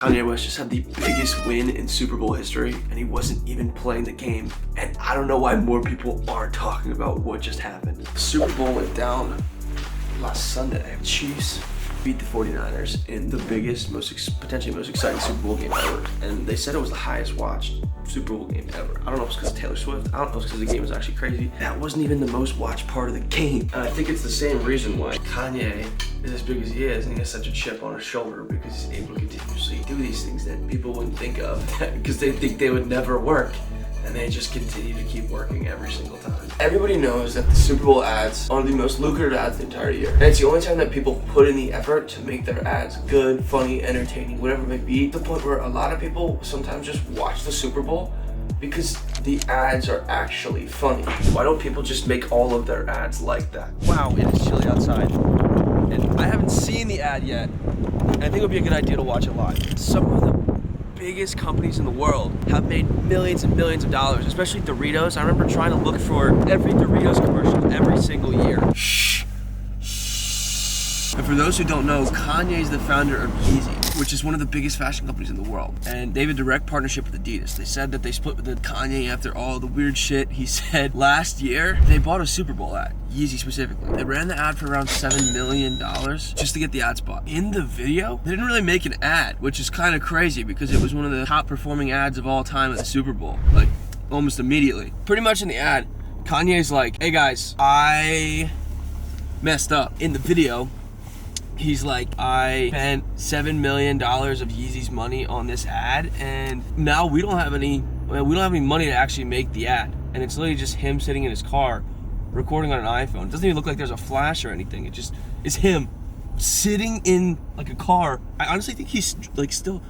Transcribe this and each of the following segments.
Kanye West just had the biggest win in Super Bowl history, and he wasn't even playing the game. And I don't know why more people aren't talking about what just happened. Super Bowl went down last Sunday. Chiefs beat the 49ers in the biggest, potentially most exciting Super Bowl game ever. And they said it was the highest watched Super Bowl game ever. I don't know if it's because of Taylor Swift. I don't know if it's because the game was actually crazy. That wasn't even the most watched part of the game. And I think it's the same reason why Kanye is as big as he is, and he has such a chip on his shoulder because he's able to continuously do these things that people wouldn't think of because they think they would never work. And they just continue to keep working every single time. Everybody knows that the Super Bowl ads are the most lucrative ads the entire year. And it's the only time that people put in the effort to make their ads good, funny, entertaining, whatever it may be, to the point where a lot of people sometimes just watch the Super Bowl because the ads are actually funny. Why don't people just make all of their ads like that? Wow, it is chilly outside. And I haven't seen the ad yet. I think it would be a good idea to watch it live. Some of the biggest companies in the world have made millions and millions of dollars, especially Doritos. I remember trying to look for every Doritos commercial every single year. And for those who don't know, Kanye is the founder of Yeezy, which is one of the biggest fashion companies in the world. And they have a direct partnership with Adidas. They said that they split with Kanye after all the weird shit he said last year. They bought a Super Bowl ad, Yeezy specifically. They ran the ad for around $7 million just to get the ad spot. In the video, they didn't really make an ad, which is kind of crazy because it was one of the top performing ads of all time at the Super Bowl, like almost immediately. Pretty much in the ad, Kanye's like, hey guys, I messed up. In the video, he's like, I spent $7 million of Yeezy's money on this ad, and now we don't have any money to actually make the ad. And it's literally just him sitting in his car, recording on an iPhone. It doesn't even look like there's a flash or anything. It just is him sitting in like a car. I honestly think he's like still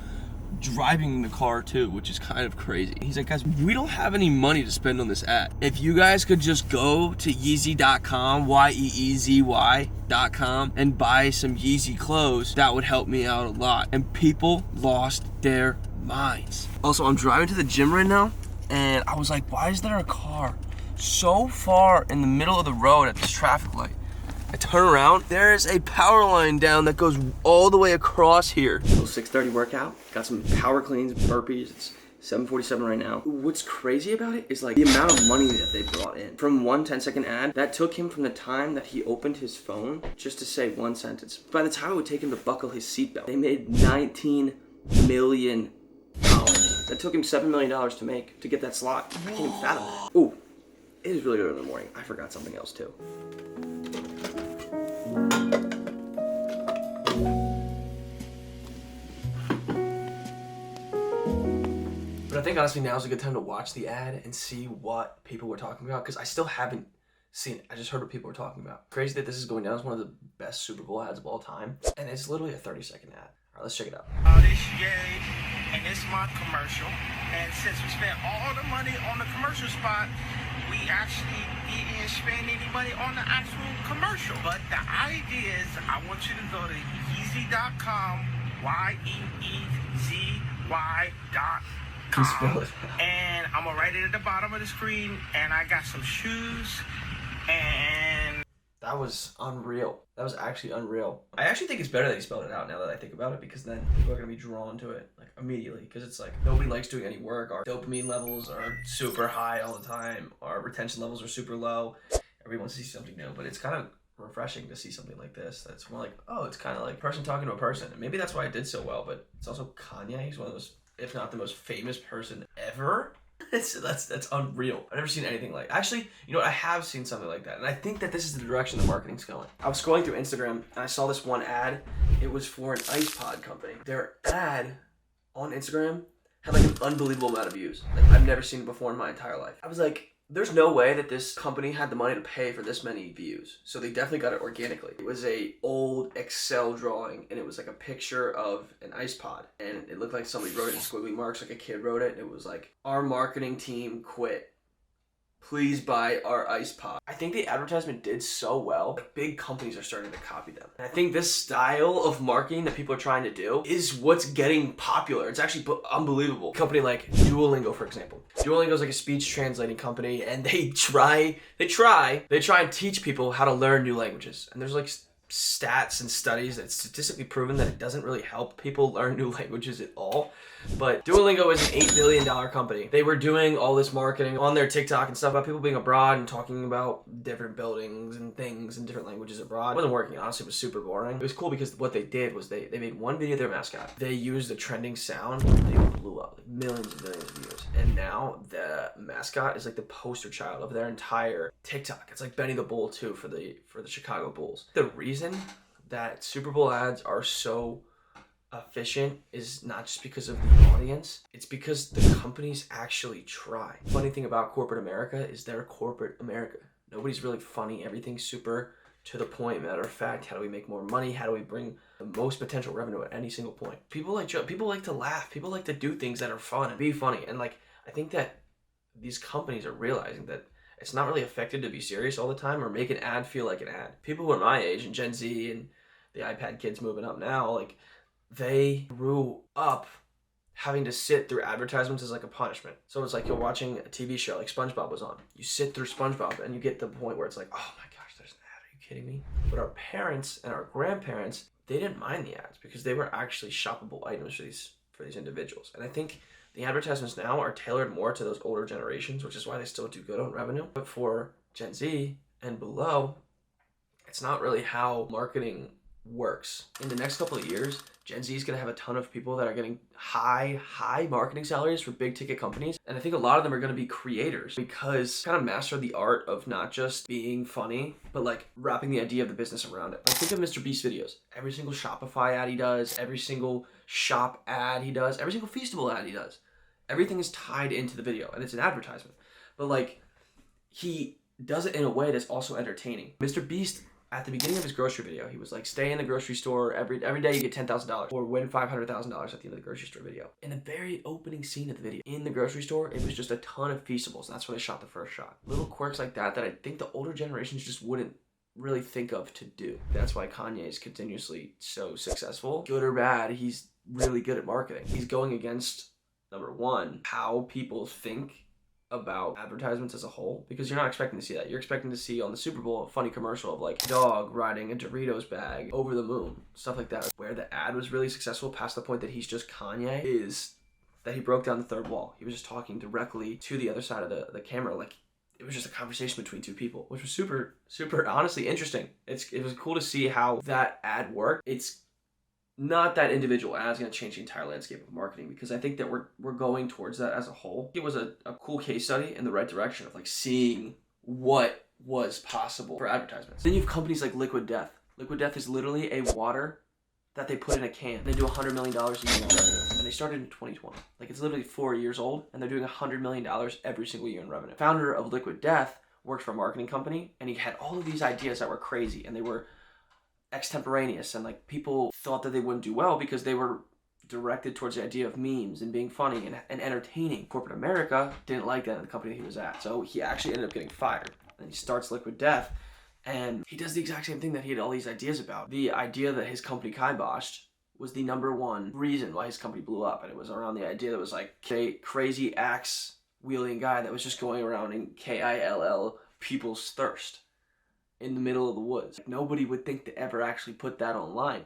driving the car too, which is kind of crazy. He's like, guys, we don't have any money to spend on this ad. If you guys could just go to Yeezy.com, YEEZY.com, and buy some Yeezy clothes, that would help me out a lot. And people lost their minds. Also, I'm driving to the gym right now, and I was like, why is there a car so far in the middle of the road at this traffic light? I turn around, there's a power line down that goes all the way across here. Little 6:30 workout, got some power cleans, burpees. It's 7:47 right now. What's crazy about it is like the amount of money that they brought in. From one 10-second ad, that took him from the time that he opened his phone just to say one sentence. By the time it would take him to buckle his seatbelt, they made $19 million. That took him $7 million to make, to get that slot. I can't even fathom that. Ooh, it is really early in the morning. I forgot something else too. But I think honestly now is a good time to watch the ad and see what people were talking about, because I still haven't seen it. I just heard what people were talking about. Crazy that this is going down as one of the best Super Bowl ads of all time, and it's literally a 30-second ad. All right, let's check it out. This Ye, and it's my commercial. And since we spent all the money on the commercial spot, we actually didn't spend any money on the actual commercial. But the idea is, I want you to go to Yeezy.com, YEEZY.com, and I'm gonna write it at the bottom of the screen. And I got some shoes, and that was unreal. That was actually unreal. I actually think it's better that he spelled it out now that I think about it, because then people are gonna be drawn to it like immediately, because it's like nobody likes doing any work. Our dopamine levels are super high all the time. Our retention levels are super low. Everyone wants to see something new, but it's kind of refreshing to see something like this. That's more like, oh, it's kind of like a person talking to a person. And maybe that's why it did so well, but it's also Kanye. He's one of those, if not the most famous person ever. That's unreal. I've never seen anything like, actually, you know what, I have seen something like that, and I think that this is the direction the marketing's going. I was scrolling through Instagram and I saw this one ad. It was for an ice pod company. Their ad on Instagram had like an unbelievable amount of views. Like, I've never seen it before in my entire life. I was like, there's no way that this company had the money to pay for this many views. So they definitely got it organically. It was a old Excel drawing, and it was like a picture of an ice pod. And it looked like somebody wrote it in squiggly marks, like a kid wrote it. And it was like, our marketing team quit. Please buy our ice pod. I think the advertisement did so well that big companies are starting to copy them. And I think this style of marketing that people are trying to do is what's getting popular. It's actually unbelievable. A company like Duolingo, for example. Duolingo is like a speech translating company, and they try and teach people how to learn new languages. And there's like stats and studies that's statistically proven that it doesn't really help people learn new languages at all. But Duolingo is an $8 billion company. They were doing all this marketing on their TikTok and stuff about people being abroad and talking about different buildings and things in different languages abroad. It wasn't working, honestly. It was super boring. It was cool because what they did was they made one video of their mascot. They used a trending sound. They blew up, like millions and millions of views. And now the mascot is like the poster child of their entire TikTok. It's like Benny the Bull too for the Chicago Bulls. The reason that Super Bowl ads are so efficient is not just because of the audience, it's because the companies actually try. Funny thing about corporate America is they're corporate America. Nobody's really funny. Everything's super to the point. Matter of fact, how do we make more money? How do we bring the most potential revenue at any single point? People like to laugh. People like to do things that are fun and be funny. And like, I think that these companies are realizing that it's not really effective to be serious all the time or make an ad feel like an ad. People who are my age and Gen Z and the iPad kids moving up now, like, they grew up having to sit through advertisements as like a punishment. So it's like you're watching a TV show like SpongeBob was on. You sit through SpongeBob and you get to the point where it's like, oh my gosh, there's an ad. Are you kidding me? But our parents and our grandparents, they didn't mind the ads because they were actually shoppable items for these individuals. And I think the advertisements now are tailored more to those older generations, which is why they still do good on revenue. But for Gen Z and below, it's not really how marketing works. In the next couple of years, Gen Z is going to have a ton of people that are getting high marketing salaries for big ticket companies. And I think a lot of them are going to be creators because kind of master the art of not just being funny, but like wrapping the idea of the business around it. Like think of Mr. Beast videos. Every single Shopify ad he does, every single shop ad he does, every single Feastable ad he does. Everything is tied into the video and it's an advertisement. But like he does it in a way that's also entertaining. Mr. Beast, at the beginning of his grocery video, he was like, stay in the grocery store every day you get $10,000 or win $500,000 at the end of the grocery store video. In the very opening scene of the video, in the grocery store, it was just a ton of Feastables. That's where they shot the first shot. Little quirks like that I think the older generations just wouldn't really think of to do. That's why Kanye is continuously so successful. Good or bad, he's really good at marketing. He's going against, number one, how people think about advertisements as a whole, because you're not expecting to see that. You're expecting to see on the Super Bowl a funny commercial of like dog riding a Doritos bag over the moon, stuff like that. Where the ad was really successful past the point that he's just Kanye is that he broke down the third wall. He was just talking directly to the other side of the camera, like it was just a conversation between two people, which was super honestly interesting. It was cool to see how that ad worked. It's not that individual ad is going to change the entire landscape of marketing, because I think that we're going towards that as a whole. It was a cool case study in the right direction of like seeing what was possible for advertisements. Then you have companies like Liquid Death. Liquid Death is literally a water that they put in a can. They do $100 million a year in revenue, and they started in 2020. Like it's literally 4 years old, and they're doing $100 million every single year in revenue. Founder of Liquid Death worked for a marketing company, and he had all of these ideas that were crazy, and they were extemporaneous, and like people thought that they wouldn't do well because they were directed towards the idea of memes and being funny and entertaining. Corporate America didn't like that in the company he was at, so he actually ended up getting fired. And he starts Liquid Death, and he does the exact same thing that he had all these ideas about. The idea that his company kiboshed was the number one reason why his company blew up, and it was around the idea that was like a crazy axe wielding guy that was just going around and KILL people's thirst in the middle of the woods. Nobody would think to ever actually put that online,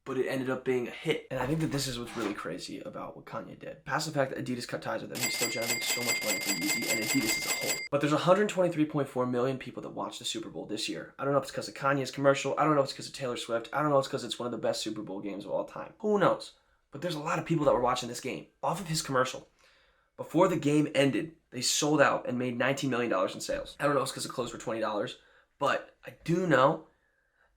but it ended up being a hit. And I think that this is what's really crazy about what Kanye did. Past the fact that Adidas cut ties with him, he's still generating so much money for Yeezy and Adidas as a whole. But there's 123.4 million people that watched the Super Bowl this year. I don't know if it's because of Kanye's commercial. I don't know if it's because of Taylor Swift. I don't know if it's because it's one of the best Super Bowl games of all time. Who knows? But there's a lot of people that were watching this game off of his commercial. Before the game ended, they sold out and made $19 million in sales. I don't know if it's because it closed for $20, but I do know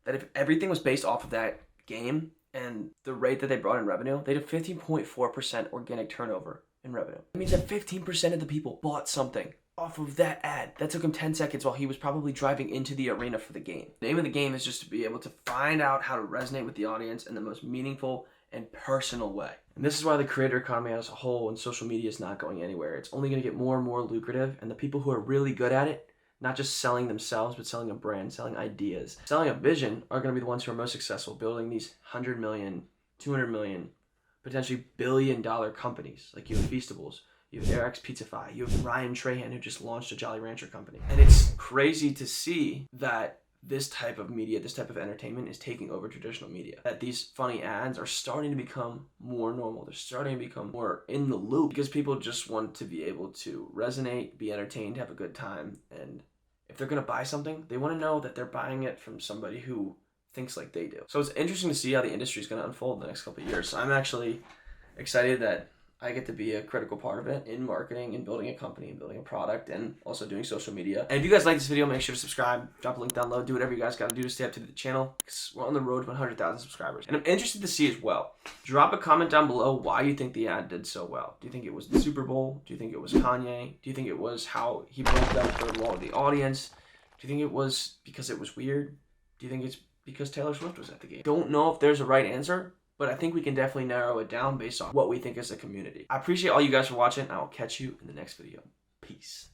that if everything was based off of that game and the rate that they brought in revenue, they did 15.4% organic turnover in revenue. It means that 15% of the people bought something off of that ad. That took him 10 seconds while he was probably driving into the arena for the game. The name of the game is just to be able to find out how to resonate with the audience in the most meaningful and personal way. And this is why the creator economy as a whole and social media is not going anywhere. It's only going to get more and more lucrative, and the people who are really good at it, not just selling themselves, but selling a brand, selling ideas, selling a vision, are going to be the ones who are most successful, building these 100 million, 200 million, potentially billion-dollar companies. Like you have Feastables, you have AirX Pizzafy, you have Ryan Trahan, who just launched a Jolly Rancher company. And it's crazy to see that this type of media, this type of entertainment is taking over traditional media. That these funny ads are starting to become more normal. They're starting to become more in the loop because people just want to be able to resonate, be entertained, have a good time. And if they're going to buy something, they want to know that they're buying it from somebody who thinks like they do. So it's interesting to see how the industry is going to unfold in the next couple of years. So I'm actually excited that I get to be a critical part of it in marketing and building a company and building a product and also doing social media. And if you guys like this video, make sure to subscribe, drop a link down below, do whatever you guys got to do to stay up to the channel because we're on the road to 100,000 subscribers. And I'm interested to see as well. Drop a comment down below why you think the ad did so well. Do you think it was the Super Bowl? Do you think it was Kanye? Do you think it was how he broke down the third wall of the audience? Do you think it was because it was weird? Do you think it's because Taylor Swift was at the game? Don't know if there's a right answer, but I think we can definitely narrow it down based on what we think as a community. I appreciate all you guys for watching. I will catch you in the next video. Peace.